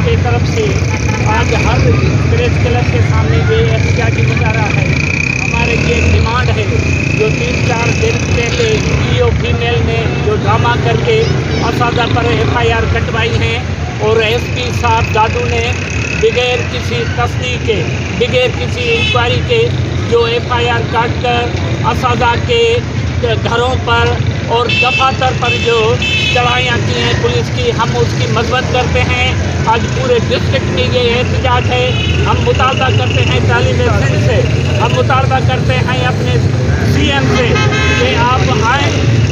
کی طرف سے آج ہر پریس کلب کے سامنے یہ احتجاجی مظاہرہ ہے. ہمارے یہ ڈیمانڈ ہے جو 3-4 دن پہلے ای او فیمیل نے جو ڈرامہ کر کے اساتذہ پر ایف آئی آر کٹوائی ہیں اور ایس پی صاحب دادو نے بغیر کسی تصدیق کے بغیر کسی انکوائری کے جو ایف آئی آر کاٹ کر اساتذہ کے گھروں پر اور دفاتر پر جو چڑھائیاں کی ہیں پولیس کی، ہم اس کی مذمت کرتے ہیں. آج پورے ڈسٹرکٹ میں یہ احتجاج ہے. ہم مطالبہ کرتے ہیں تعلیم سندھ سے، ہم مطالبہ کرتے ہیں اپنے سی ایم سے کہ آپ آئیں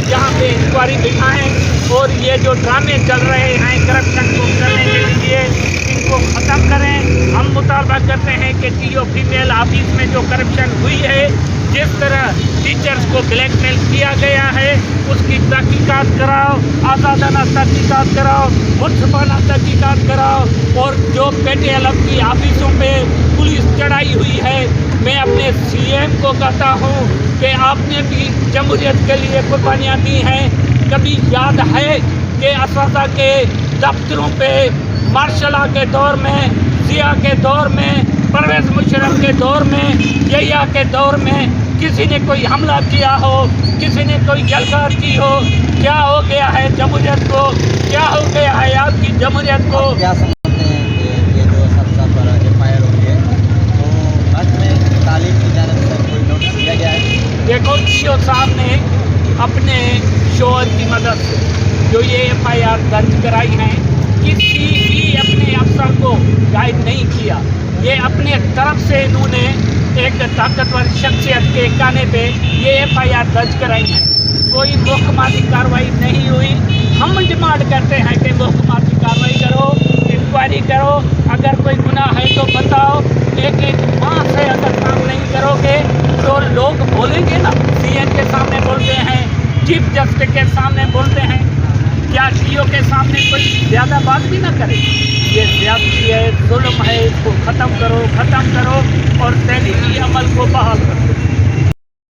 یہاں پہ انکوائری دکھائیں اور یہ جو ڈرامے چل رہے ہیں کرپشن کو کرنے کے لیے ان کو ختم کریں. ہم مطالبہ کرتے ہیں کہ ٹی او فیمیل آفس میں جو کرپشن ہوئی ہے، جس طرح ٹیچرز کو بلیک میل کیا گیا ہے، اس کی تحقیقات کراؤ، آزادانہ تحقیقات کراؤ، منصفانہ تحقیقات کراؤ. اور جو پیٹے علم کی آفسوں پہ پولیس چڑھائی ہوئی ہے، میں اپنے سی ایم کو کہتا ہوں کہ آپ نے بھی جمہوریت کے لیے قربانیاں دی ہیں. کبھی یاد ہے کہ اساتذہ کے دفتروں پہ مارشل لا کے دور میں، ضیاء کے دور میں، پرویز مشرف کے دور میں، یحییٰ کے دور میں کسی نے کوئی حملہ کیا ہو، کسی نے کوئی یلغار کی ہو؟ کیا ہو گیا ہے جمہوریت کو؟ کیا ہو گیا ہے آپ کی جمہوریت کو؟ کیا سمجھتے ہیں کہ یہ جو اساتذہ پر ایف آئی آر ہوئی ہے تو بعد میں تعلیم کی جانب سے کوئی نوٹس دیا گیا ہے؟ دیکھو سی او صاحب نے اپنے شوہر کی مدد سے جو یہ ایف آئی آر درج کرائی ہیں، کسی بھی اپنے افسر کو گائیڈ نہیں کیا. یہ اپنے طرف سے انہوں نے ایک طاقتور شخصیت کے کہنے پہ یہ ایف آئی آر درج کرائی ہے. کوئی محکماتی کارروائی نہیں ہوئی. ہم ڈیمانڈ کرتے ہیں کہ محکماتی کارروائی کرو، انکوائری کرو. اگر کوئی گناہ ہے تو بتاؤ. ایک ماہ سے اگر کام نہیں کرو گے تو لوگ بولیں گے نا. سی ایم کے سامنے بولتے ہیں، چیف جسٹس کے سامنے بولتے ہیں، کیا سی او کے سامنے کوئی زیادہ بات بھی نہ کرے؟ یہ زیادتی ہے، ظلم ہے، اس کو ختم کرو اور تعلیمی عمل کو بحال کرو.